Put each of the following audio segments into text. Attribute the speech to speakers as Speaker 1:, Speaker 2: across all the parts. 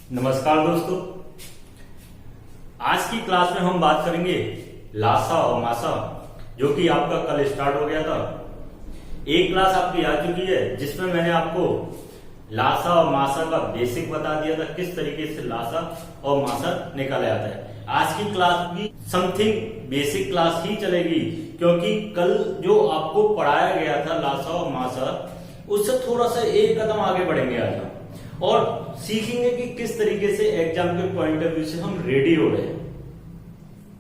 Speaker 1: नमस्कार दोस्तों, आज की क्लास में हम बात करेंगे लासा और मासा, जो कि आपका कल स्टार्ट हो गया था। एक क्लास आपकी आ चुकी है जिसमें मैंने आपको लासा और मासा का बेसिक बता दिया था, किस तरीके से लासा और मासा निकाला जाता है। आज की क्लास भी समथिंग बेसिक क्लास ही चलेगी, क्योंकि कल जो आपको पढ़ाया गया था लासा और मासा, उससे थोड़ा सा एक कदम आगे बढ़ेंगे आज हम, और सीखेंगे कि किस तरीके से एग्जाम के पॉइंट ऑफ व्यू से हम रेडी हो रहे हैं।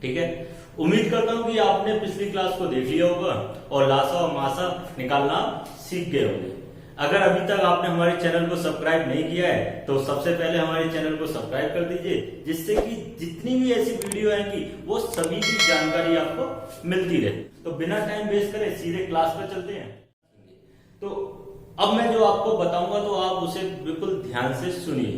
Speaker 1: ठीक है, उम्मीद करता हूं कि आपने पिछली क्लास को देख लिया होगा और लासा और मासा निकालना सीख गए होंगे। अगर अभी तक आपने हमारे चैनल को सब्सक्राइब नहीं किया है तो सबसे पहले हमारे चैनल को सब्सक्राइब कर दीजिए, जिससे कि जितनी भी ऐसी वीडियो आएंगी वो सभी की जानकारी आपको मिलती रहे। तो बिना टाइम वेस्ट करे सीधे क्लास पर चलते हैं। तो अब मैं जो आपको बताऊंगा तो आप उसे बिल्कुल ध्यान से सुनिए।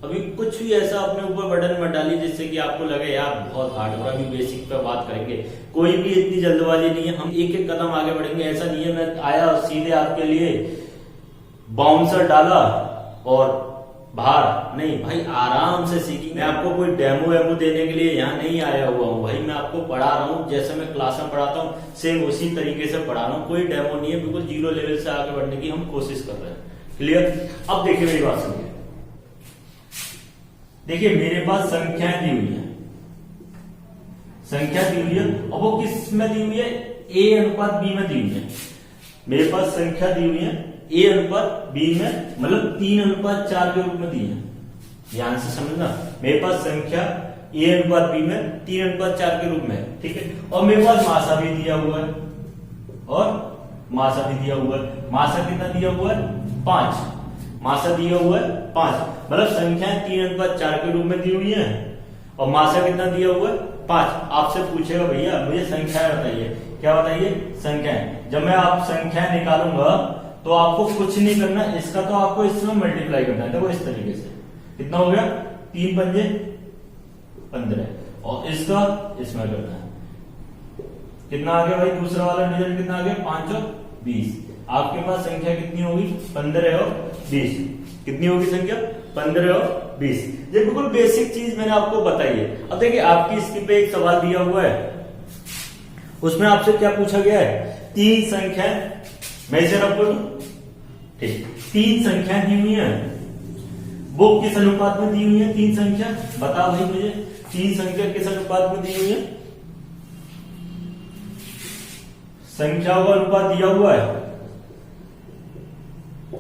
Speaker 1: अभी कुछ भी ऐसा अपने ऊपर बटन मत डालिए जिससे कि आपको लगे यार बहुत हार्ड हो रहा है। अभी बेसिक पे बात करेंगे, कोई भी इतनी जल्दबाजी नहीं है, हम एक एक कदम आगे बढ़ेंगे। ऐसा नहीं है मैं आया और सीधे आपके लिए बाउंसर डाला और बाहर, नहीं भाई, आराम से सीखिए। मैं आपको कोई डेमो वेमो देने के लिए यहाँ नहीं आया हुआ हूँ भाई, मैं आपको पढ़ा रहा हूँ जैसे मैं क्लास में पढ़ाता हूँ, सेम उसी तरीके से पढ़ा रहा हूँ। कोई डेमो नहीं है, बिल्कुल जीरो लेवल से आगे बढ़ने की हम कोशिश कर रहे हैं। क्लियर? अब देखिए मेरी बात सुनिए। देखिए मेरे पास संख्याएं दी हुई है, संख्या दी हुई है, और वो किस में दी हुई है? ए अनुपात बी में दी हुई है। मेरे पास संख्या दी हुई है ए अनुपात बी में, मतलब 3:4 के रूप में दी है। ध्यान से समझना, मेरे पास संख्या ए अनुपात बी में 3:4 के रूप में, ठीक है। और मेरे पास मासा भी दिया हुआ है, और मासा भी दिया हुआ है। मासा कितना दिया हुआ है? 5। मासा दिया हुआ है 5, मतलब संख्याएं 3:4 के रूप में दी हुई है, और मासा कितना दिया हुआ है? 5। आपसे पूछेगा भैया मुझे संख्याएं बताइए। क्या बताइए? संख्याएं। जब मैं आप संख्याएं निकालूंगा तो आपको कुछ नहीं करना, इसका तो आपको इसमें मल्टीप्लाई करना है। देखो इस तरीके से कितना हो गया? 3 पंजे 15, और इसका इसमें करना है। कितना आ गया भाई? दूसरा वाला रिजल्ट कितना आ गया? 5 और 20। आपके पास संख्या कितनी होगी? 15 और 20। कितनी होगी संख्या? 15 और 20। ये बिल्कुल बेसिक चीज मैंने आपको बताई है। अब देखिए आपकी स्क्रीन पे एक सवाल दिया हुआ है, उसमें आपसे क्या पूछा गया है? 3 संख्याएं मेजर अप करो। ठीक, 3 संख्याएं दी हुई है, वो किस अनुपात में दी हुई है? 3 संख्या बताओ भाई मुझे, 3 संख्या किस अनुपात में दी हुई है? संख्याओं का अनुपात दिया हुआ है,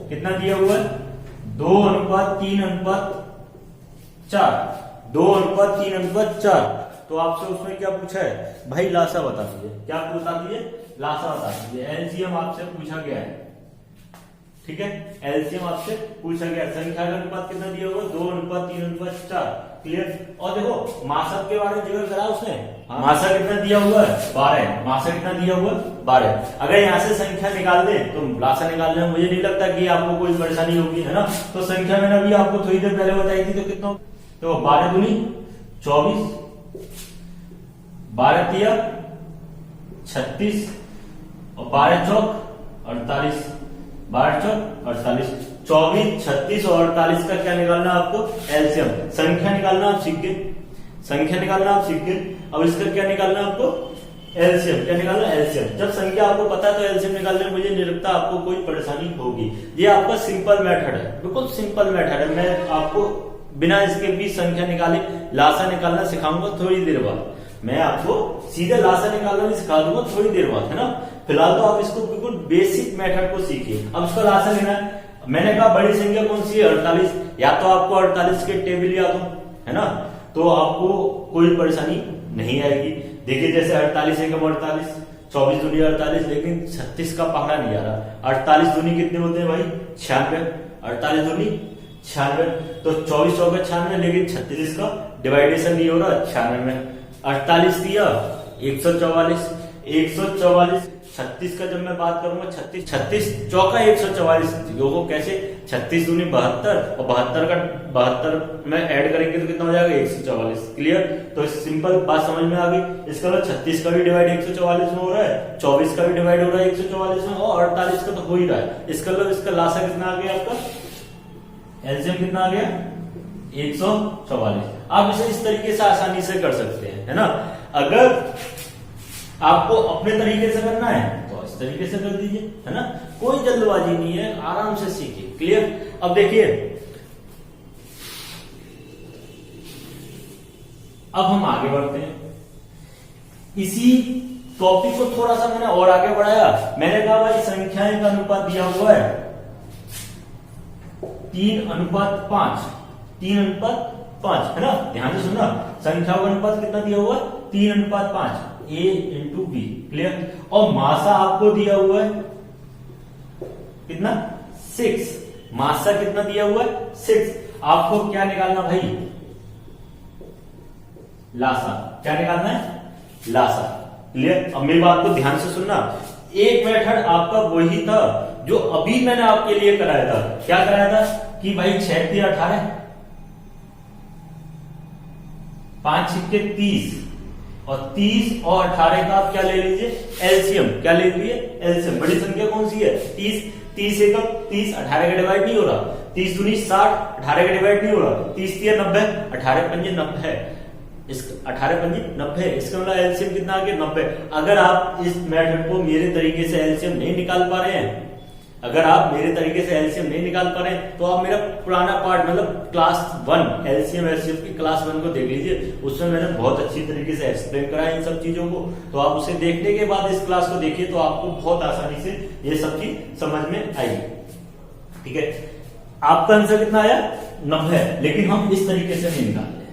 Speaker 1: कितना दिया हुआ है? 2:3:4। 2:3:4। तो आपसे उसमें क्या पूछा है? भाई लासा बता दीजिए। क्या बता दीजिए? लासा बता दीजिए। एलसीएम आपसे पूछा गया है, ठीक है। एलसीएम आपसे पूछा गया है। संख्या का अनुपात कितना दिया हुआ? 2:3:4। क्लियर? और देखो मासा के बारे में जिक्र करा उसने। मासा कितना दिया हुआ है? 12। मासा कितना दिया हुआ? 12। अगर यहाँ से संख्या निकाल दे तो लासा निकालने में मुझे नहीं लगता कि आपको कोई परेशानी होगी, है ना। तो संख्या मैंने अभी आपको थोड़ी देर पहले बताई थी, तो कितना? तो 12 दूनी 24, 12 तिया 36, और 12 चौक 48। 12 चौक 48। 24, 36 और 48 का क्या निकालना आपको? एलसीएम। संख्या निकालना आप सीख गए, संख्या निकालना आप सीख गए। अब इसका क्या निकालना आपको? एलसीएम। क्या निकालना? एलसीएम। जब संख्या आपको पता है तो एलसीएम निकालने में मुझे नहीं लगता आपको कोई परेशानी होगी। ये आपका सिंपल मेथड है, बिल्कुल सिंपल मेथड है। मैं आपको बिना इसके भी संख्या निकाले लासा निकालना सिखाऊंगा थोड़ी देर बाद। मैं आपको सीधे लासा निकालना भी सिखा दूंगा थोड़ी देर बाद, है ना। फिलहाल तो आप इसको बिल्कुल बेसिक मेथड को सीखिए। अब इसका लासा लेना है। मैंने कहा बड़ी संख्या कौन सी है? 48। या तो आपको 48 के टेबल याद हो, है ना, तो आपको कोई परेशानी नहीं आएगी। देखिए जैसे 48 एकम 48, 24 दूनी 48, लेकिन 36 का पकड़ा नहीं आ रहा। 48 दूनी कितने होते हैं भाई? 96। 48 दूनी 96, तो 24 चौका 96, लेकिन 36 का डिवाइडेशन नहीं हो रहा 96 में। 48 दिया 144, 144। 36 का जब मैं बात करूंगा 36 चौका 144, देखो कैसे 36 दूनी 72, और 72 का 72 में ऐड करेंगे तो कितना हो जाएगा? 144। क्लियर? तो सिंपल बात समझ में आ गई। इसका मतलब 36 का भी डिवाइड 144 में हो रहा है, 24 का भी डिवाइड हो रहा है 144 में, और 48 का तो हो ही रहा है। इसका मतलब इसका लासा कितना आ गया आपका? एलसीएम कितना आ गया? 144। आप इसे इस तरीके से आसानी से कर सकते हैं, है ना। अगर आपको अपने तरीके से करना है तो इस तरीके से कर दीजिए, है ना, कोई जल्दबाजी नहीं है, आराम से सीखिए। क्लियर। अब देखिए, अब हम आगे बढ़ते हैं। इसी टॉपिक को थोड़ा सा मैंने और आगे बढ़ाया। मैंने कहा भाई संख्याएं का अनुपात दिया हुआ है 3:5, 3:5, है ना। ध्यान से सुनना, संख्याओं का अनुपात कितना दिया हुआ है 3:5, A इंटू बी। क्लियर। और मासा आपको दिया हुआ है कितना 6, मासा कितना दिया हुआ है 6। आपको क्या निकालना भाई, लासा। क्या निकालना है, लासा। क्लियर। अब मेरी बात को ध्यान से सुनना। एक मेथड आपका वही था जो अभी मैंने आपके लिए कराया था। क्या कराया था कि भाई 6 × 18, 5 × 30, और 30 और 18 का आप क्या ले लीजिए, एलसीएम। क्या ले लीजिए, एलसीएम। बड़ी संख्या कौन सी है 30, 30 एकम 30, 18 का डिवाइड नहीं हो रहा, 30 दूनी 60, 18 का डिवाइड नहीं हो रहा, 30 × 90, 18 × 5 90, 18 × 5 90। इसका मतलब एलसीएम कितना आ गया 90। अगर आप इस मेथड को मेरे तरीके से एलसीएम नहीं निकाल पा रहे हैं, अगर आप मेरे तरीके से एलसीएम नहीं निकाल पा रहे हैं, तो आप मेरा पुराना पार्ट मतलब क्लास 1 एलसीएम एलसीएम की क्लास 1 को देख लीजिए। उसमें मैंने बहुत अच्छी तरीके से एक्सप्लेन करा इन सब चीजों को। तो आप उसे देखने के बाद इस क्लास को देखिए तो आपको बहुत आसानी से ये सब चीज समझ में आएगी। ठीक है। आपका आंसर कितना आया 90, लेकिन हम इस तरीके से नहीं निकाल रहे,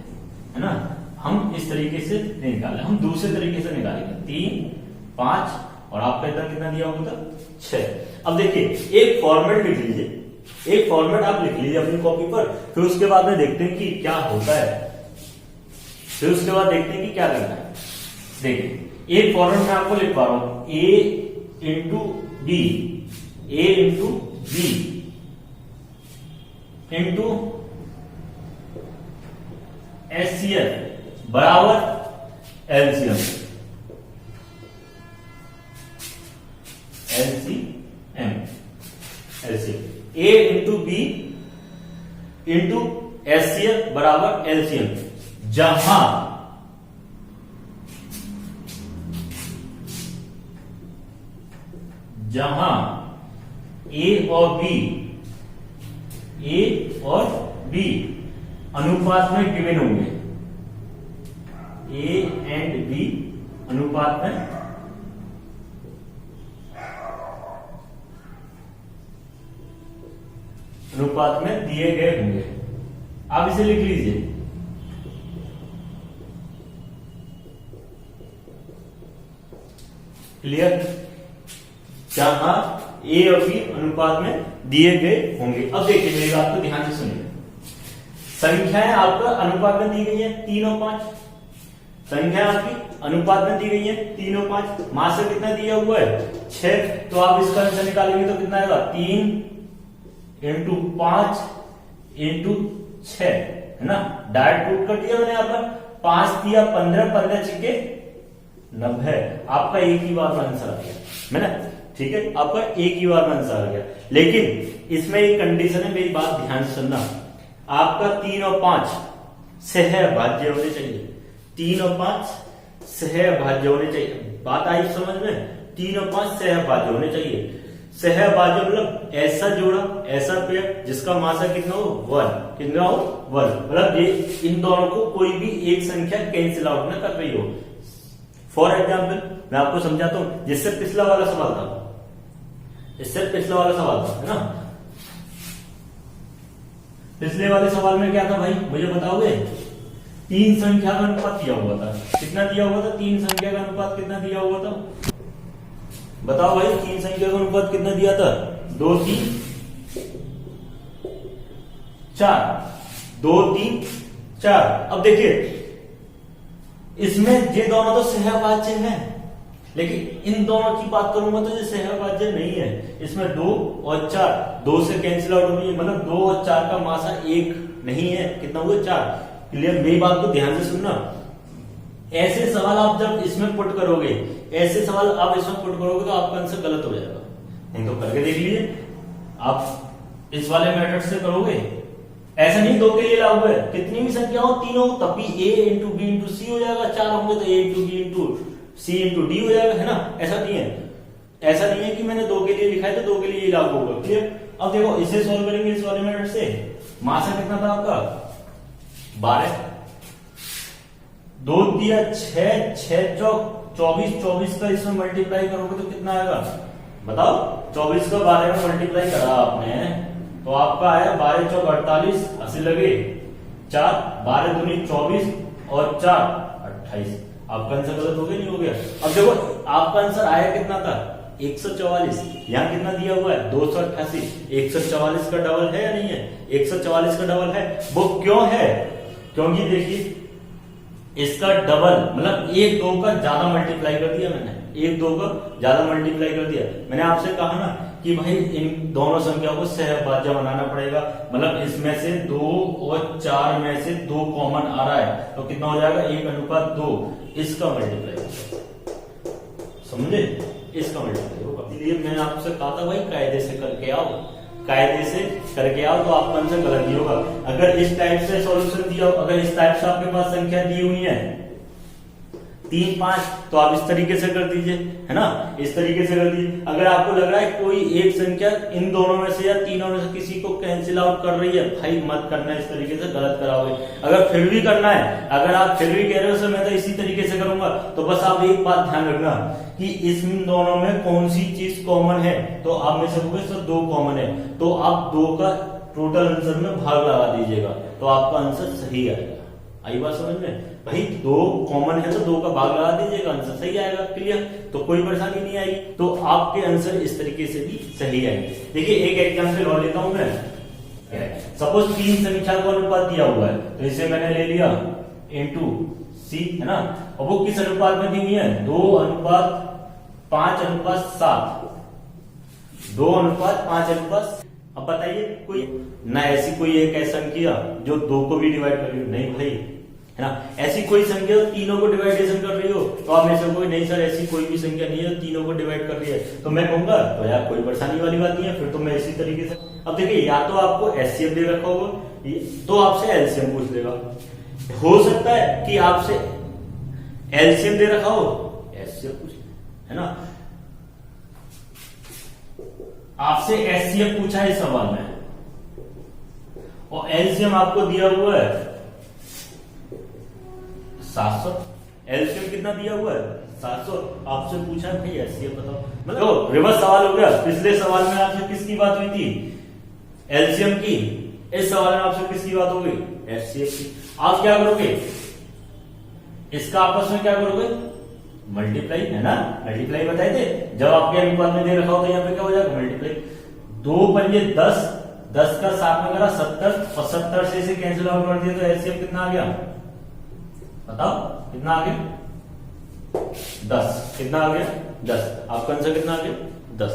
Speaker 1: है ना। हम इस तरीके से नहीं निकाले, हम दूसरे तरीके से निकालेंगे। 3, 5 और आपका इधर कितना दिया होगा 6। अब देखिए, एक फॉर्मेट लिख लीजिए, एक फॉर्मेट आप लिख लीजिए अपनी कॉपी पर। फिर उसके बाद में देखते हैं कि क्या होता है, फिर उसके बाद देखते हैं कि क्या करना है। देखिए, एक फॉर्मेट मैं आपको लिख पा रहा हूं, A into B, A into B into HCF बराबर LCM, LCM, LCM. A into B into HCF बराबर एलसीएम, जहां ए और बी अनुपात में गिवन होंगे, ए एंड बी अनुपात में दिए गए होंगे। आप इसे लिख लीजिए। क्लियर। जहां ए और बी अनुपात में दिए गए होंगे। अब देखिए, मेरी बात को ध्यान से सुनिए। संख्याएं आपका अनुपात में दी गई है 3 और 5, संख्या आपकी अनुपात में दी गई है 3 और 5। मास कितना दिया हुआ है 6। तो आप इसका आंसर निकालेंगे तो कितना आएगा 3 इंटू 5 इंटू 6, है ना। डायरेक्ट पुट कर दिया मैंने यहाँ पर, 5 दिया 15, 15 छिके 90। आपका एक ही बार में आंसर आ गया, है ना। ठीक है, आपका एक ही बार में आंसर आ गया। लेकिन इसमें एक कंडीशन है, मेरी बात ध्यान से सुनना। आपका 3 और 5 सहभाज्य होने चाहिए, 3 और 5 सहभाज्य होने चाहिए। बात आई समझ में, 3 और 5 सहभाज्य होने चाहिए। सहभाज्य मतलब ऐसा जोड़ा, ऐसा पेयर जिसका मासा कितना हो 1, कितना हो 1, मतलब ये इन दोनों को कोई भी एक संख्या कैंसिल आउट ना कर रही हो। फॉर एग्जाम्पल मैं आपको समझाता हूं, जिससे पिछला वाला सवाल था, इससे पिछला वाला सवाल था, है ना। पिछले वाले सवाल में क्या था भाई, मुझे बताओगे। 3 संख्या का अनुपात दिया हुआ था, कितना दिया हुआ था 3 संख्या का अनुपात कितना दिया हुआ था, बताओ भाई। 3 संख्या का अनुपात कितना दिया था 2, 3, 4, 2, 3, 4। अब देखिए, इसमें ये दोनों तो सहभाज्य हैं, लेकिन इन दोनों की बात करूंगा तो ये सहभाज्य नहीं है। इसमें 2 और 4, 2 से कैंसिल आउट होगी, मतलब 2 और 4 का मासा 1 नहीं है, कितना हुआ 4। क्लियर। मेरी बात को ध्यान से सुनना। ऐसे सवाल आप जब इसमें पुट करोगे, ऐसे सवाल आप इसमें पुट करोगे तो आपका आंसर गलत हो जाएगा। नहीं तो करके देख लीजिए, आप इस वाले मेथड से करोगे, ऐसा नहीं दो के लिए लागू है, कितनी भी संख्या हो तीनों तब भी a into B into C हो जाएगा, चार होंगे तो a into B into C into D हो जाएगा, है ना। ऐसा नहीं है, ऐसा नहीं है कि मैंने दो के लिए लिखा है तो दो के लिए ये लागू होगा। क्लियर। अब देखो इसे सॉल्व करेंगे इस वाले मेथड से। मासा कितना था आपका 12, 2 दिया 6, 6 चौक 24, 24 का इसमें मल्टीप्लाई करोगे तो कितना आएगा बताओ। 24 का 12 में मल्टीप्लाई करा आपने तो आपका आया 12 चौक 48, 80 लगे 4, 12 दूनी 24 और 4 28। आपका आंसर गलत हो गया नहीं हो गया। अब देखो आपका आंसर आया कितना था 144, यहाँ कितना दिया हुआ है 288। 144 का डबल है या नहीं है, 144 का डबल है। वो क्यों है, क्योंकि देखिए इसका डबल मतलब 1 2 का ज्यादा मल्टीप्लाई कर दिया मैंने, 1 2 का ज्यादा मल्टीप्लाई कर दिया। मैंने आपसे कहा ना कि भाई इन दोनों संख्याओं को सहभाज्य बनाना पड़ेगा, मतलब इसमें से 2 और 4 में से 2 कॉमन आ रहा है तो कितना हो जाएगा 1:2, इसका मल्टीप्लाई होगा, समझे, इसका मल्टीप्लाई होगा। इसलिए मैंने आपसे कहा था भाई कायदे से करके आओ, कायदे से करके आओ तो आपका आंसर गलत नहीं होगा। अगर इस टाइप से सॉल्यूशन दिया हो, अगर इस टाइप से आपके पास संख्या दी हुई है 3 5 तो आप इस तरीके से कर दीजिए, है ना, इस तरीके से कर दीजिए। अगर आपको लग रहा है कोई एक संख्या इन दोनों में से या तीनों में से किसी को कैंसिल आउट कर रही है, भाई मत करना इस तरीके से, गलत कराओगे। अगर फिर भी करना है, अगर आप फिर भी कह रहे हो सर मैं तो इसी तरीके से करूंगा, तो बस आप एक बात ध्यान रखना कि इन दोनों में कौन सी चीज कॉमन है, तो आप में से कहोगे सर 2 कॉमन है, तो आप 2 का टोटल आंसर में भाग लगा दीजिएगा तो आपका आंसर सही आएगा। आई बात समझ में, भाई 2 कॉमन है तो 2 का भाग लगा दीजिएगा, आंसर सही आएगा। क्लियर, तो कोई परेशानी नहीं आएगी, तो आपके आंसर इस तरीके से भी सही आएंगे। देखिए एक एग्जांपल और लेता हूं मैं। सपोज 3 संख्या का अनुपात दिया हुआ है तो इसे मैंने ले लिया इनटू सी, है ना, और वो किस अनुपात में दी हुई है 2:5:7, 2:5:7। अब बताइए कोई ना ऐसी कोई एक संख्या जो 2 को भी डिवाइड कर रही हो, नहीं भाई, है ना, ऐसी कोई संख्या तीनों को डिवाइडेशन कर रही हो तो आप में से कोई नहीं सर ऐसी कोई भी संख्या नहीं है तीनों को डिवाइड कर रही है, तो मैं कहूंगा तो यार कोई परेशानी वाली बात नहीं है, फिर तो मैं इसी तरीके से। अब देखिए या तो आपको एचसीएफ दे रखा होगा तो आपसे एलसीएम पूछ लेगा, हो सकता है कि आपसे एलसीएम दे रखा हो एचसीएफ पूछ, है ना, आपसे एचसीएफ पूछा है इस सवाल में और एलसीएम आपको दिया हुआ है 700, एलसीएम कितना दिया हुआ है 700, आपसे पूछा है भाई एचसीएफ बताओ। मतलब रिवर्स सवाल हो गया, पिछले सवाल में आपसे किसकी बात हुई थी एलसीएम की, इस सवाल में आपसे किसकी बात हो गई एचसीएफ की। आप क्या करोगे इसका आपस में क्या करोगे मल्टीप्लाई, है ना, मल्टीप्लाई बताए थे जब आपके अनुपात में दे रखा हो तो यहाँ पे क्या हो जाएगा मल्टीप्लाई। 2 पंजे 10, 10 का 7 में करा 70 और 70 से इसे कैंसिल आउट कर दिया तो एलसीएम कितना आ गया बताओ, कितना आ गया 10, कितना आ गया 10। आपका आंसर कितना आ गया 10।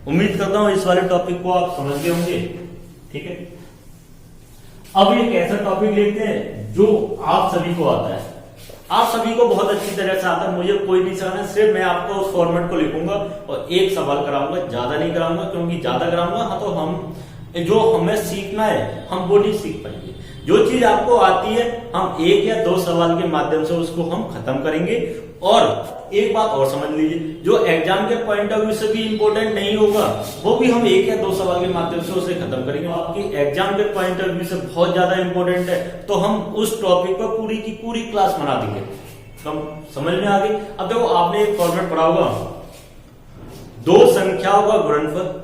Speaker 1: उम्मीद करता हूं इस वाले टॉपिक को आप समझ गए होंगे, ठीक है। अब एक ऐसा टॉपिक लेते हैं जो आप सभी को आता है, आप सभी को बहुत अच्छी तरह से आता है, मुझे कोई नहीं सिखाना, सिर्फ मैं आपको उस फॉर्मेट को लिखूंगा और एक सवाल कराऊंगा, ज्यादा नहीं कराऊंगा, क्योंकि ज्यादा कराऊंगा हाँ तो हम जो हमें सीखना है हम वो नहीं सीख पाएंगे। जो चीज आपको आती है हम 1 या 2 सवाल के माध्यम से उसको हम खत्म करेंगे। और एक बात और समझ लीजिए, जो एग्जाम के पॉइंट ऑफ व्यू से भी इंपॉर्टेंट नहीं होगा वो भी हम 1 या 2 सवाल के माध्यम से उसे खत्म करेंगे। आपकी एग्जाम के पॉइंट ऑफ व्यू से बहुत ज्यादा इंपॉर्टेंट है तो हम उस टॉपिक पर पूरी की पूरी क्लास बना देंगे, तो समझ में आ गई। अब देखो आपने एक फॉर्मेट पढ़ा होगा, 2 संख्याओं का गुणनफल,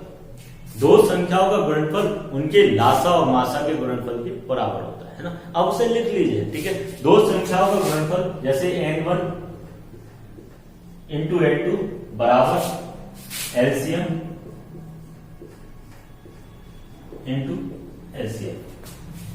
Speaker 1: 2 संख्याओं का गुणनफल उनके लासा और मासा के गुणनफल के बराबर होता है ना। अब उसे लिख लीजिए, ठीक है। 2 संख्याओं का गुणनफल जैसे n1 इंटू n2 बराबर एलसीएम इंटू एलसीएम।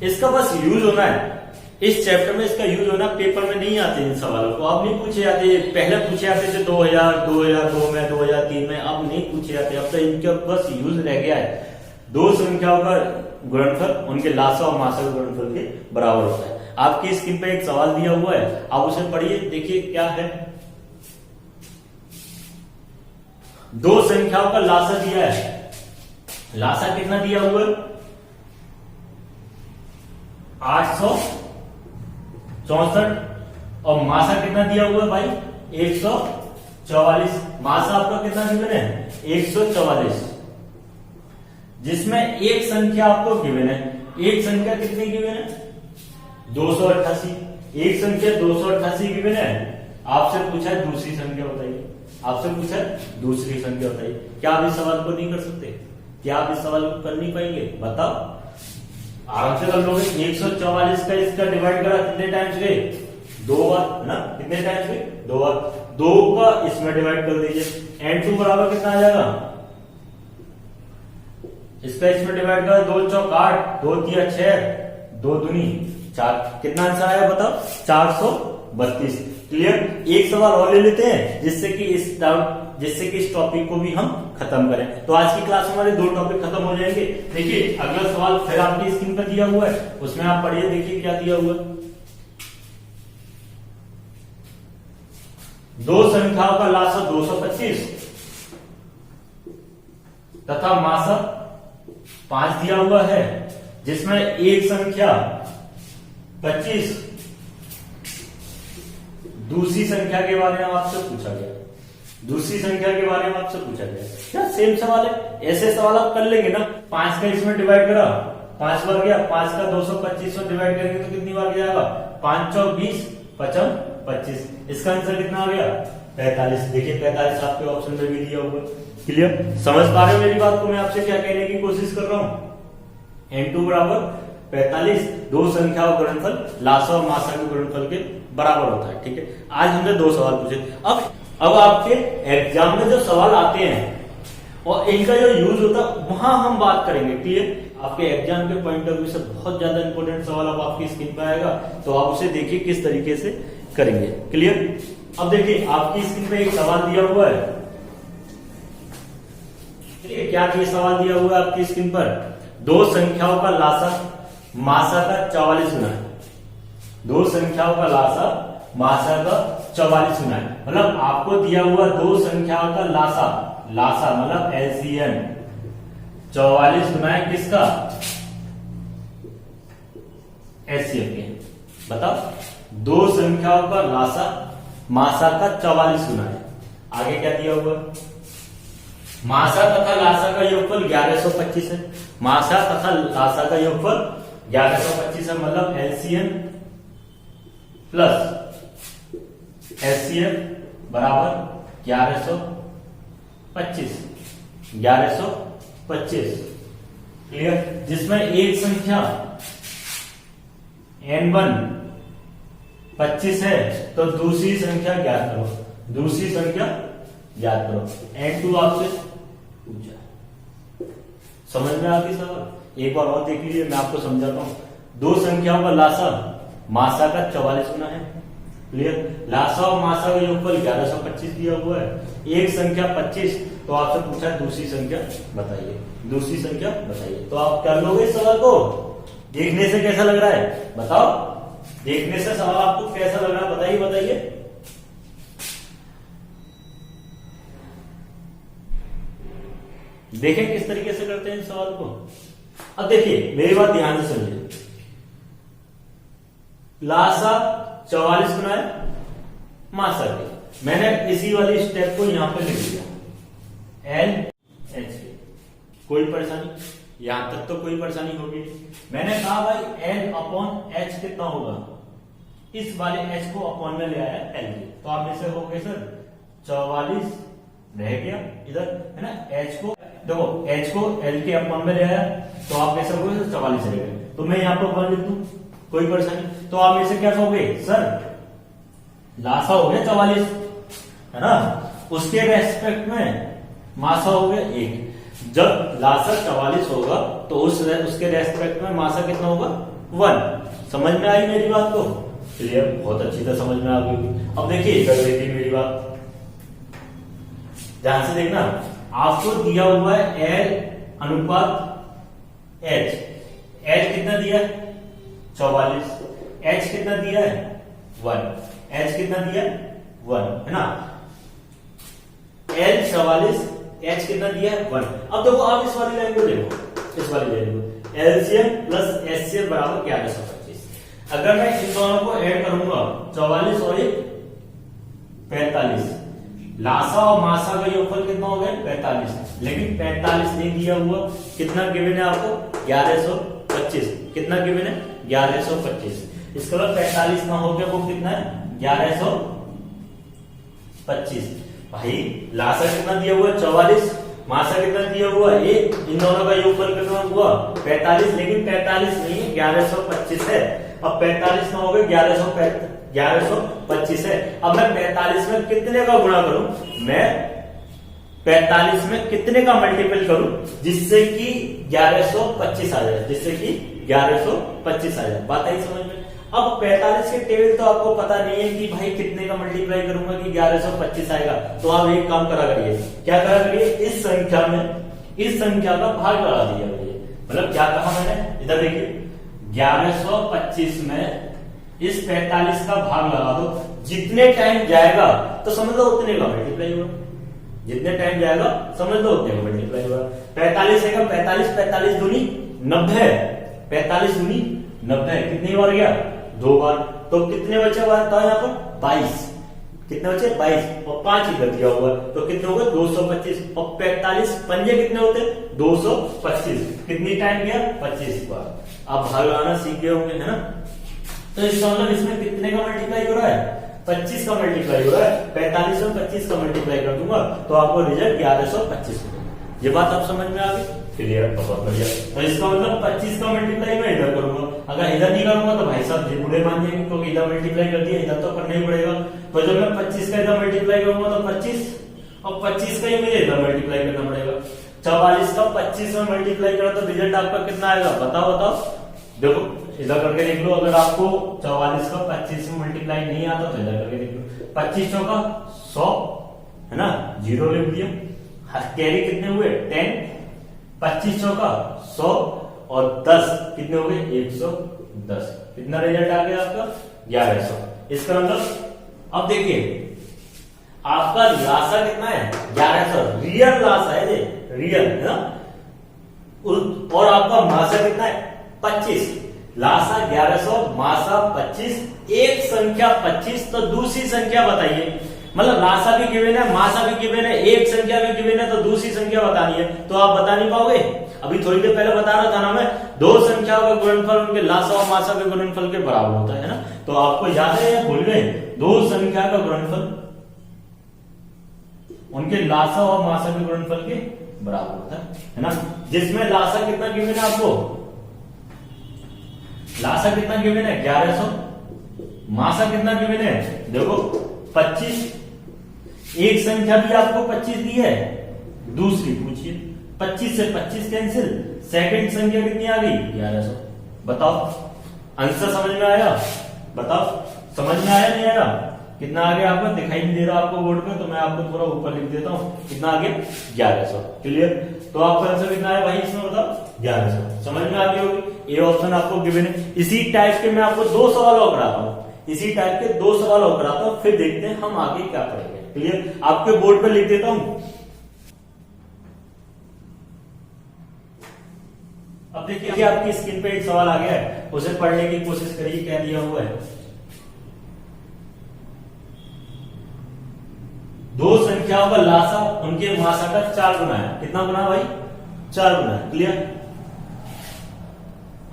Speaker 1: इसका बस यूज होना है इस चैप्टर में, इसका यूज होना, पेपर में नहीं आते इन सवालों को, अब नहीं पूछे जाते। पहले पूछे जाते थे 2002 में, 2003 में, अब नहीं पूछे जाते, अब तो इनका बस यूज रह गया है। 2 संख्याओं का गुणनफल उनके लासा और मासा के गुणनफल के बराबर होता है। आपकी स्क्रीन पे एक सवाल दिया हुआ है, आप उसे पढ़िए, देखिए क्या है। 2 संख्याओं का लासा दिया है, लासा कितना दिया हुआ है 864 और मासा कितना दिया हुआ है भाई 144। मासा आपका कितना गिवन है 144, जिसमें एक संख्या आपको गिवन है। एक संख्या कितनी गिवन है 288। एक संख्या 288 गिवन है। आपसे पूछा है दूसरी संख्या बताइए, आपसे पूछा है दूसरी संख्या बताइए। क्या आप इस सवाल को नहीं कर सकते? क्या आप इस सवाल को कर नहीं पाएंगे? बताओ, आराम से कर लोगे। 144 का इसका डिवाइड करा कितने टाइम्स गए 2 बार ना, कितने टाइम्स गए 2 बार। 2 का इसमें डिवाइड कर दीजिए, n2 बराबर कितना आ जाएगा, इसका इसमें डिवाइड करा 2 चौक 8, 2 तिया 6, 2 दूनी 4, कितना आंसर आया बताओ 432। क्लियर। एक सवाल और ले लेते हैं जिससे कि इस टॉपिक को भी हम खत्म करें। तो आज की क्लास में हमारे 2 टॉपिक खत्म हो जाएंगे। देखिए अगला सवाल फिर आपकी स्क्रीन पर दिया हुआ है, उसमें आप पढ़िए, देखिए क्या दिया हुआ है। 2 संख्याओं का लासा 225 तथा मासा 5 दिया हुआ है, जिसमें एक संख्या 25 दूसरी संख्या के बारे में आपसे पूछा गया। दूसरी संख्या के बारे में आपसे पूछा गया। क्या सेम सवाल है? ऐसे सवाल आप कर लेंगे ना। 5 का इसमें डिवाइड करा 5 बार गया, 5 का 225 में डिवाइड करेंगे तो कितनी बार जाएगा 5 चौक 20, 5 25। इसका आंसर कितना आ गया 45। देखिए 45 आपके ऑप्शन में भी दिया हुआ। क्लियर। समझ पा रहे हो मेरी बात को? मैं आपसे क्या कहने की कोशिश कर रहा हूं, n2 बराबर 45 2 संख्याओं का गुणनफल लासा और मासा के गुणनफल के बराबर होता है। ठीक है। आज हमने 2 सवाल पूछे। अब आपके एग्जाम में जो सवाल आते हैं और इनका जो यूज होता है वहां हम बात करेंगे। क्लियर। आपके एग्जाम के पॉइंट ऑफ व्यू से बहुत ज्यादा इंपॉर्टेंट सवाल अब आपकी स्क्रीन पर आएगा, तो आप उसे देखिए किस तरीके से करेंगे। क्लियर। अब देखिए आपकी स्क्रीन पे एक सवाल दिया हुआ है। ठीक है, क्या ये सवाल दिया हुआ है आपकी स्क्रीन पर, 2 संख्याओं का लासा मासा का 44 गुना है। 2 संख्याओं का लासा मासा का 44 गुना है। मतलब आपको दिया हुआ 2 संख्याओं का लासा, लासा मतलब एलसीएम 44 गुना है किसका, एचसीएफ के। बताओ 2 संख्याओं का लासा मासा का 44 गुना है। आगे क्या दिया हुआ, मासा तथा लासा का योगफल 1125 है। मासा तथा लासा का योगफल 1125 है, मतलब एलसीएम प्लस एचसीएफ बराबर 1125। क्लियर। जिसमें एक संख्या n1 25 है तो दूसरी संख्या ज्ञात करो। दूसरी संख्या ज्ञात करो। n2 आपसे पूछा, समझ में आती सवाल? एक बार और देख लीजिए, मैं आपको समझाता हूं। 2 संख्याओं का लासा मासा का 44 गुना है। क्लियर। लासा और मासा का योगफल 1125 दिया हुआ है। एक संख्या 25, तो आपसे पूछा दूसरी संख्या बताइए। दूसरी संख्या बताइए। तो आप कर लोगे इस सवाल को? देखने से कैसा लग रहा है बताओ? देखने से सवाल आपको कैसा लग रहा है बताइए, बताइए। देखें किस तरीके से करते हैं इस सवाल को। अब देखिए मेरी बात ध्यान से सुनिए। लासा 44 गुना है मासा के, मैंने इसी वाली स्टेप को यहां पे लिख दिया एल एच। कोई परेशानी? यहां तक तो कोई परेशानी होगी। मैंने कहा भाई एल अपॉन एच कितना होगा, इस वाले एच को अपॉन में ले आया एल के, तो आप इसे हो गए सर 44 रह गया इधर, है ना। एच को देखो, एच को एल के अपॉन में ले आया तो आप कैसे हो गए 44 रह गए। तो मैं यहां पर 1 लिख दूं, कोई परेशानी? तो आप इसे क्या कहोगे सर, लासा हो गया 44, है ना, उसके रेस्पेक्ट में मासा हो गया 1। जब लासा 44 होगा तो उसके रेस्पेक्ट में मासा कितना होगा 1। समझ में आई मेरी बात को? क्लियर। बहुत अच्छी तरह समझ में आ गई। अब देखिए इधर देखिए मेरी बात, ध्यान से देखना। आपको दिया हुआ है एल अनुपात एच। एच कितना दिया है 44, एच कितना दिया है 1, एच कितना दिया है 1, है ना। एल 44, एच कितना दिया है 1। अब देखो आप इस वाली लाइन को देखो, इस वाली लाइन को, एलसीएम प्लस एचसीएफ बराबर 1125। अगर मैं इन दोनों को ऐड करूंगा 44 और 45, लासा और मासा का योगफल कितना हो गया 45, लेकिन 45 नहीं दिया हुआ। कितना गिवन है आपको 1125, कितना गिवन है 1125। इसके बाद 45 ना हो गया वो कितना है 1125। भाई लासा कितना दिया हुआ 44, मासा कितना दिया हुआ 1, इन दोनों का योगफल कितना हुआ 45, लेकिन 45 नहीं 1125 है। अब 45 ना हो गया 1125 है। अब मैं 45 में कितने का गुणा करूं, मैं 45 में कितने का मल्टीपल करूं जिससे कि 1125 आ जाए, जिससे कि 1125 आ जाए। बात आई समझ में। अब 45 के टेबल तो आपको पता नहीं है कि भाई कितने का मल्टीप्लाई करूंगा कि 1125 आएगा। तो आप एक काम करा करिए, क्या करा करिए, इस संख्या में इस संख्या का भाग लगा दिया करिए। मतलब क्या कहा मैंने, इधर देखिए 1125 में इस 45 का भाग लगा दो, जितने टाइम जाएगा तो समझ लो उतने का मल्टीप्लाई होगा, जितने टाइम जाएगा समझ लो उतने का मल्टीप्लाई होगा। 45 है 45 दूनी 90, 45 दूनी 90, कितनी बार गया 2 बार, तो कितने बचे बार था यहाँ पर 22, कितने बचे 22 और 5 इधर दिया हुआ तो कितने हो गए 225 और 45 पंजे कितने होते 225, कितनी टाइम गया 25 बार। आप भाग लगाना सीख गए होंगे है ना। तो इसका मतलब इसमें कितने का मल्टीप्लाई हो रहा है 25 का मल्टीप्लाई हो रहा है। 45 में 25 का मल्टीप्लाई कर दूंगा तो आपको रिजल्ट 1125 मिलेगा। ये बात आप समझ में आ गई, क्लियर, बहुत बढ़िया। तो इसका मतलब 25 का मल्टीप्लाई मैं इधर करूंगा, अगर इधर नहीं करूंगा तो भाई साहब जी बुरे मान जाएंगे क्योंकि इधर मल्टीप्लाई कर दिया, इधर तो करना ही पड़ेगा। तो जब मैं 25 का इधर मल्टीप्लाई करूंगा तो 25 और 25 का ही मुझे इधर मल्टीप्लाई करना पड़ेगा। 44 का 25 में मल्टीप्लाई करा तो रिजल्ट आपका कितना आएगा बताओ। देखो इधर करके देख लो, अगर आपको 44 का 25 में मल्टीप्लाई नहीं आता तो इधर करके देख लो। 25 चौका 100 है ना, 0 लिख दिया। कैरी कितने हुए 10, 25 चौका 100 और 10 कितने हो गए 110। कितना रिजल्ट आ गया आपका 1100। इसका मतलब अब देखिए आपका लासा कितना है 1100, रियल लासा है ये, रियल है ना। और आपका मासा कितना है 25, लासा 1100 मासा 25, एक संख्या 25 तो दूसरी संख्या बताइए। मतलब लासा भी गिवन है, मासा भी गिवन है, एक संख्या भी गिवन है, तो दूसरी संख्या बतानी है। तो आप बता नहीं पाओगे। अभी थोड़ी देर पहले बता रहा था ना मैं, दो संख्याओं का गुणनफल उनके लासा और मासा के गुणनफल के बराबर होता है ना। तो आपको याद है या भूल गए, दो संख्या का गुणनफल उनके लासा और मासा के गुणनफल के बराबर होता है ना। जिसमें लासा कितना गिवन है आपको, लासा कितना गिवन है 1100, मासा कितना गिवन है देखो 25। एक संख्या भी आपको 25 दी है, दूसरी पूछिए 25 से 25 कैंसिल, सेकंड संख्या कितनी आ गई 1100। बताओ आंसर समझ में आया, बताओ समझ में आया नहीं आया, कितना आ गया आपको दिखाई नहीं दे रहा आपको बोर्ड पे, तो मैं आपको थोड़ा ऊपर लिख देता हूं। कितना आ गया 1100, क्लियर। तो आपका आंसर कितना है भाई इसमें बताओ 1100। समझ में आ गई होगी, ये ऑप्शन आपको गिवन है। इसी टाइप के मैं आपको 2 सवाल और कराता हूं, इसी टाइप के 2 सवाल और कराता हूं, फिर देखते हैं हम आगे क्या करेंगे। क्लियर, आपके बोर्ड पे लिख देता हूं। अब देखिए आपकी स्क्रीन पे एक सवाल आ गया है, उसे पढ़ने की कोशिश करिए क्या दिया हुआ है। दो संख्याओं का लासा उनके मासा का 4 गुना है। कितना गुना है भाई 4 गुना है, क्लियर।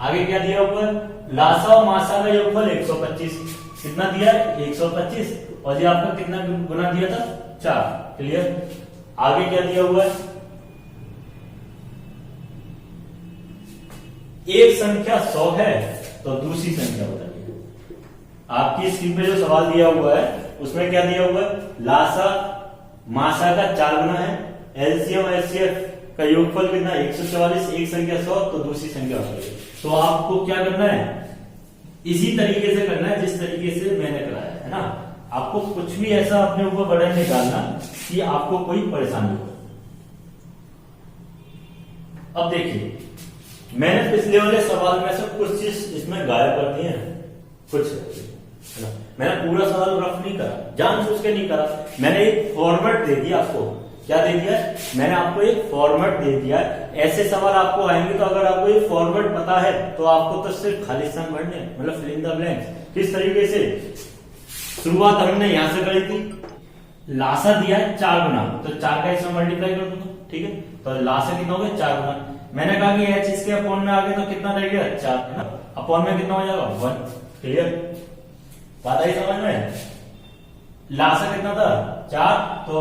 Speaker 1: आगे क्या दिया हुआ है, लासा और मासा का योगफल 125। कितना दिया 125 और ये आपका कितना गुना दिया था 4, क्लियर। आगे क्या दिया हुआ है, एक संख्या 100 है तो दूसरी संख्या बताइए। आपकी स्क्रीन पे जो सवाल दिया हुआ है उसमें क्या दिया हुआ है, लासा मासा का 4 गुना है, एलसीएम एचसीएफ का योगफल कितना 144, एक संख्या 100 तो दूसरी संख्या बताइए। तो आपको क्या करना है, इसी तरीके से करना है जिस तरीके से मैंने कराया है ना। आपको कुछ भी ऐसा अपने ऊपर बर्डन नहीं डालना कि आपको कोई परेशानी हो। अब देखिए मैंने पिछले वाले सवाल में से कुछ चीज इसमें गायब कर दी है, कुछ मैंने पूरा सवाल रफ नहीं करा, जानबूझ के नहीं करा। मैंने एक फॉर्मेट दे दिया आपको क्या दे दिया है, मैंने आपको एक फॉर्मेट दे दिया है। ऐसे सवाल आपको आएंगे तो अगर आपको ये फॉर्मेट पता है तो आपको तो सिर्फ खाली स्थान भरने, मतलब फिल इन द ब्लैंक्स। किस तरीके से, शुरुआत हमने यहां से करी थी, लासा दिया है 4 गुना, तो 4 का इसमें मल्टीप्लाई कर दूंगा, ठीक है। तो लासा कितना हो गया 4 गुना। मैंने कहा कि एच इसके अपॉन में आ गए तो कितना रह गया 4, है ना, अपॉन में कितना हो जाएगा 1। क्लियर, बात आई समझ में। लासा कितना था 4, तो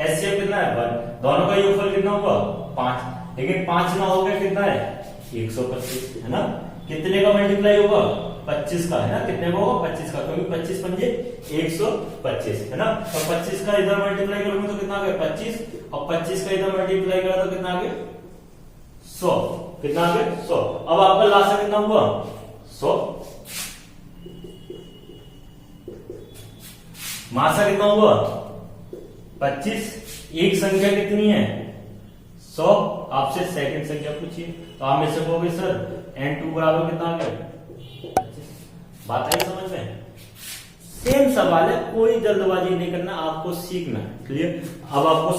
Speaker 1: एचसीएफ कितना है 1, दोनों का योगफल कितना होगा 5, लेकिन 5 ना हो गया कितना है 125, है ना। कितने का मल्टीप्लाई होगा 25 का, है ना, कितने का होगा 25 का, क्योंकि 25 पंजे 125, है ना। तो 25 का इधर मल्टीप्लाई करूंगा तो कितना आ गया 25, और 25 का इधर मल्टीप्लाई करा तो कितना आ गया 100, कितना आ गया 100। अब आपका लासा कितना हुआ 100, मासा कितना हुआ 25, एक संख्या कितनी है 100, आपसे सेकंड संख्या पूछिए, तो आप में से कहोगे सर n2 बराबर कितना आ गया 25। बात आई समझ में। सेम सवाल है, कोई जल्दबाजी नहीं करना, आपको सीखना है। क्लियर, अब आपको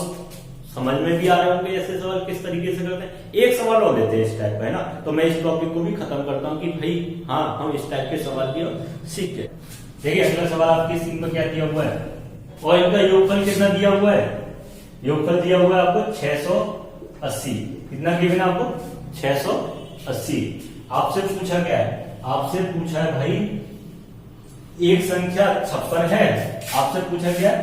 Speaker 1: समझ में भी आ रहे होंगे ऐसे सवाल किस तरीके से करते हैं। एक सवाल और लेते हैं इस टाइप का, है ना, तो मैं इस टॉपिक को भी खत्म करता हूं कि भाई हाँ हम इस टाइप के सवाल भी सीख के। देखिए अगला सवाल आपकी स्क्रीन पर क्या दिया हुआ है, ऑयल का योगफल कितना दिया हुआ है, योगफल दिया हुआ है आपको 680, कितना गिवन है आपको 680। आपसे पूछा क्या है, आपसे पूछा है भाई एक संख्या 56 है, आपसे पूछा क्या है,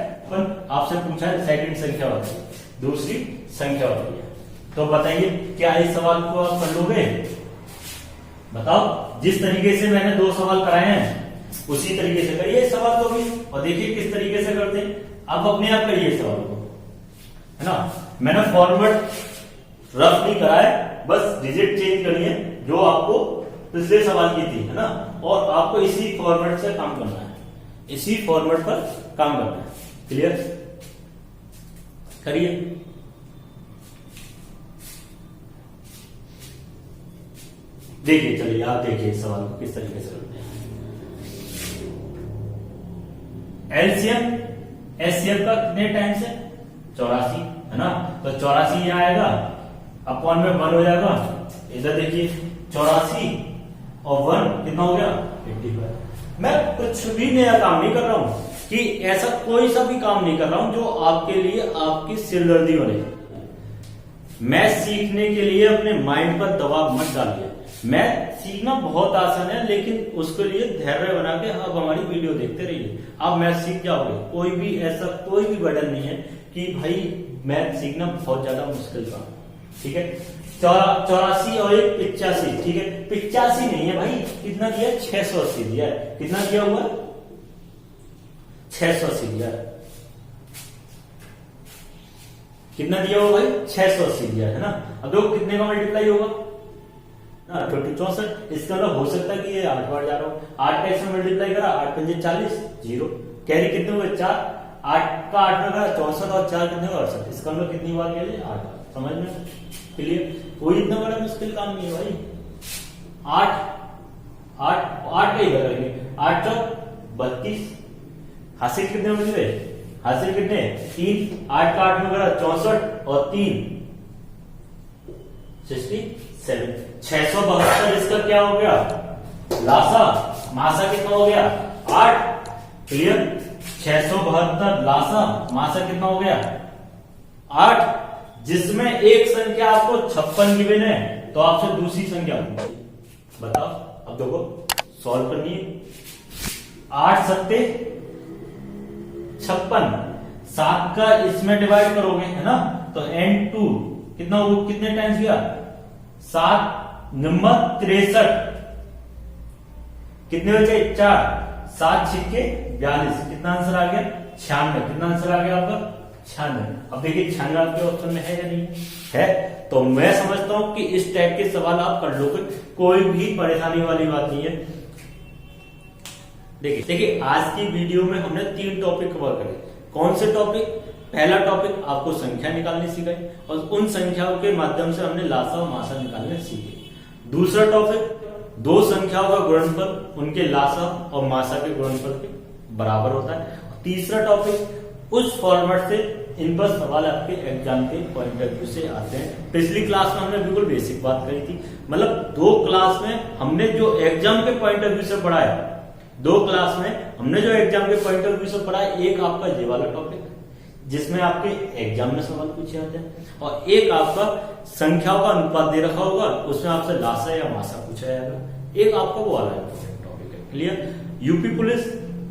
Speaker 1: आपसे पूछा है सेकंड संख्या होती है, दूसरी संख्या होती है। तो बताइए क्या इस सवाल को आप कर लोगे, बताओ। जिस तरीके से मैंने 2 सवाल कराए हैं उसी तरीके से करिए इस सवाल को भी, और देखिए किस तरीके से करते हैं। आप अपने आप करिए सवाल को, है ना। मैंने फॉर्मेट रफ नहीं कराया, बस डिजिट चेंज करिए जो आपको पिछले सवाल की थी, है ना, और आपको इसी फॉर्मेट से काम करना है, इसी फॉर्मेट पर काम करना है। क्लियर, करिए। देखिए, चलिए आप देखिए इस सवाल को किस तरीके से करते हैं। एलसीएम एचसीएफ का कितने टाइम्स है 84, है ना, तो 84 यहां आएगा, अपॉन में 1 हो जाएगा। इधर देखिए 84 और 1 कितना हो गया 85। मैं कुछ भी नया काम नहीं कर रहा हूं, कि ऐसा कोई सा भी काम नहीं कर रहा हूं जो आपके लिए आपकी सिरदर्दी बने। मैं सीखने के लिए अपने माइंड पर दबाव मत डालिए। मैं सीखना बहुत आसान है, लेकिन उसके लिए धैर्य बना के आप हमारी वीडियो देखते रहिए, आप मैथ सीख जाओगे। कोई भी ऐसा कोई भी बर्डन नहीं है कि भाई मैथ सीखना बहुत ज्यादा मुश्किल काम, ठीक है। 84 और 85, ठीक है, 85 नहीं है भाई, कितना दिया 680 दिया है, कितना दिया हुआ 680 दिया है, कितना दिया हुआ भाई 680 दिया है ना। अब देखो कितने का मल्टीप्लाई होगा 64, इसका मतलब हो सकता है कि ये 8 बार जा रहा हूं, 8 का इसमें मल्टीप्लाई करा, 8 पंजे 40, 0 कैरी कितने हुए 4, 8 का 8 में करा 64 और 4 कितने हुआ 68, इसका मतलब कितनी बार गया 8 बार। समझ में क्लियर, कोई इतना बड़ा मुश्किल काम नहीं है भाई। 8 का ही करेंगे, 8 चौक 32, हासिल कितने बन गए, हासिल कितने 3, 8 का 8 में करा 64 और 3 67, 672। इसका क्या हो गया लासा, मासा कितना हो गया 8। क्लियर, 672 लासा, मासा कितना हो गया 8, जिसमें एक संख्या आपको 56 गिवन है, तो आपसे दूसरी संख्या पूछिए, बताओ। अब देखो सॉल्व करनी है, 8 सत्ते 56, 7 का इसमें डिवाइड करोगे, है ना, तो n2 कितना हो, कितने टाइम्स गया 7 नंबर 63, कितने बचे 4, 7 छिक्के 42, कितना आंसर आ गया 96, कितना आंसर आ गया आपका 96। अब देखिए 96 आपके ऑप्शन में है या नहीं है, तो मैं समझता हूं कि इस टाइप के सवाल आप कर लोगे, कोई भी परेशानी वाली बात नहीं है। देखिए आज की वीडियो में हमने 3 टॉपिक कवर करे। कौन से टॉपिक, पहला टॉपिक आपको संख्या निकालनी सिखाई, और उन संख्याओं के माध्यम से हमने लासा और मासा निकालने सीखे। दूसरा टॉपिक 2 संख्याओं का गुणनफल उनके लासा और मासा के गुणनफल के बराबर होता है। तीसरा टॉपिक उस फॉर्मेट से इन पर सवाल आपके एग्जाम के पॉइंट ऑफ व्यू से आते हैं। पिछली क्लास में हमने बिल्कुल बेसिक बात करी थी, मतलब 2 क्लास में हमने जो एग्जाम के पॉइंट ऑफ व्यू से पढ़ा है, 2 क्लास में हमने जो एग्जाम के पॉइंट ऑफ व्यू से पढ़ा है, एक आपका ये वाला टॉपिक जिसमें आपके एग्जाम में सवाल पूछे जाते हैं, और एक आपका संख्याओं का अनुपात दे रखा होगा, उसमें आपसे लासा या मासा पूछा जाएगा। एक आपका वो वाला टॉपिक है। क्लियर? यूपी पुलिस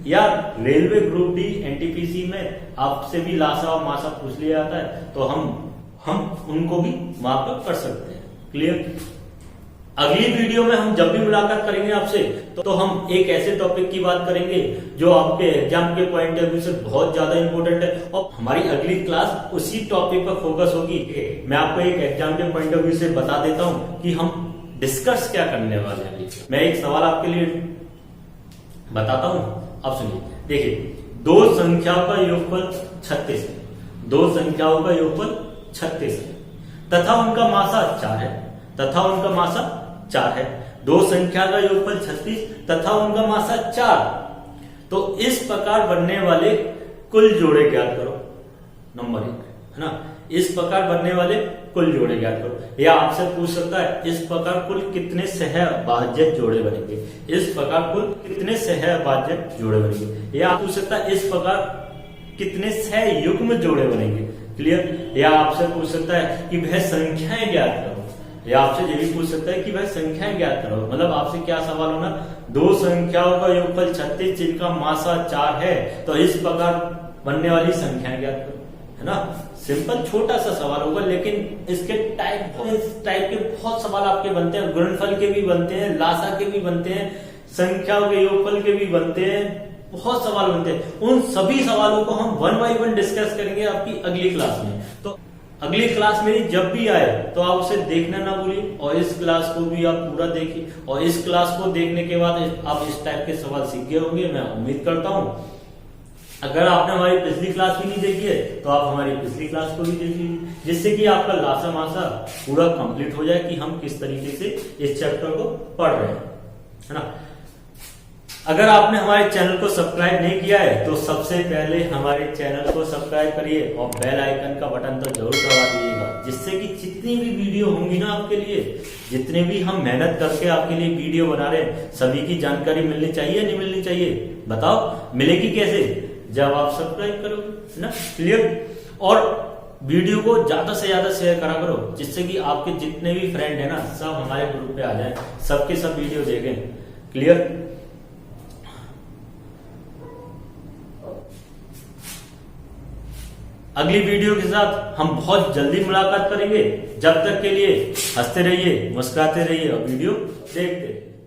Speaker 1: या रेलवे ग्रुप डी एनटीपीसी में आपसे भी लासा और मासा पूछ लिया जाता है, तो हम उनको भी वहां पर कर सकते हैं। क्लियर? अगली वीडियो में हम जब भी मुलाकात करेंगे आपसे तो हम एक ऐसे टॉपिक की बात करेंगे जो आपके एग्जाम के पॉइंट ऑफ व्यू से बहुत ज्यादा इंपॉर्टेंट है, और हमारी अगली क्लास उसी टॉपिक पर फोकस होगी। मैं आपको एक एग्जाम के पॉइंट ऑफ व्यू से बता देता हूं कि हम डिस्कस क्या करने वाले हैं। मैं एक सवाल आपके लिए बताता हूं, अब सुनिए। देखिए, 2 संख्याओं का योगफल 36 है, 2 संख्याओं का योगफल 36 है तथा उनका मासा 4 है, तथा उनका मासा 4 है। 2 संख्या का योगफल 36 तथा उनका मासा 4, तो इस प्रकार बनने वाले कुल जोड़े ज्ञात करो। नंबर 1 है ना, इस प्रकार बनने वाले कुल जोड़े ज्ञात करो। या आपसे पूछ सकता है इस प्रकार कुल कितने सहभाज्य जोड़े बनेंगे, इस प्रकार कुल कितने सहभाज्य जोड़े बनेंगे। या आप पूछ सकता है इस प्रकार कितने सहयुग्म जोड़े बनेंगे। क्लियर? या आपसे पूछ सकता है कि वह संख्याएं ज्ञात करो, या आपसे ये भी पूछ सकता है कि वह संख्याएं ज्ञात करो। मतलब आपसे क्या सवाल होना, 2 संख्याओं का योगफल 36 जिनका मासा 4 है, तो इस प्रकार बनने वाली संख्याएं ज्ञात करो, है ना। सिंपल छोटा सा सवाल होगा, लेकिन इसके टाइप के बहुत सवाल आपके बनते हैं। गुणनफल के भी बनते हैं, लासा के भी बनते हैं, संख्याओं के योगफल के भी बनते हैं, बहुत सवाल बनते हैं। उन सभी सवालों को हम 1 बाय 1 डिस्कस करेंगे आपकी अगली क्लास में। तो अगली क्लास मेरी जब भी आए तो आप उसे देखना ना भूलिए, और इस क्लास को भी आप पूरा देखिए, और इस क्लास को देखने के बाद आप इस टाइप के सवाल सीख गए होंगे, मैं उम्मीद करता हूं। अगर आपने हमारी पिछली क्लास भी नहीं देखी है तो आप हमारी पिछली क्लास को भी देख लीजिए, जिससे कि आपका लासा मासा पूरा कंप्लीट हो जाए कि हम किस तरीके से इस चैप्टर को पढ़ रहे हैं, है ना। अगर आपने हमारे चैनल को सब्सक्राइब नहीं किया है तो सबसे पहले हमारे चैनल को सब्सक्राइब करिए और बेल आइकन का बटन तो जरूर दबा दीजिएगा, जिससे कि जितनी भी वीडियो होंगी ना आपके लिए, जितने भी हम मेहनत करके आपके लिए वीडियो बना रहे हैं, सभी की जानकारी मिलनी चाहिए, नहीं मिलनी चाहिए? बताओ मिलेगी कैसे? जब आप सब्सक्राइब करोगे, है ना। क्लियर? और वीडियो को ज्यादा से ज्यादा शेयर करा करो, जिससे कि आपके जितने भी फ्रेंड है ना सब हमारे ग्रुप पे आ जाए, सबके सब वीडियो देखें। क्लियर? अगली वीडियो के साथ हम बहुत जल्दी मुलाकात करेंगे। जब तक के लिए हंसते रहिए, मुस्कुराते रहिए और वीडियो देखते रहिए।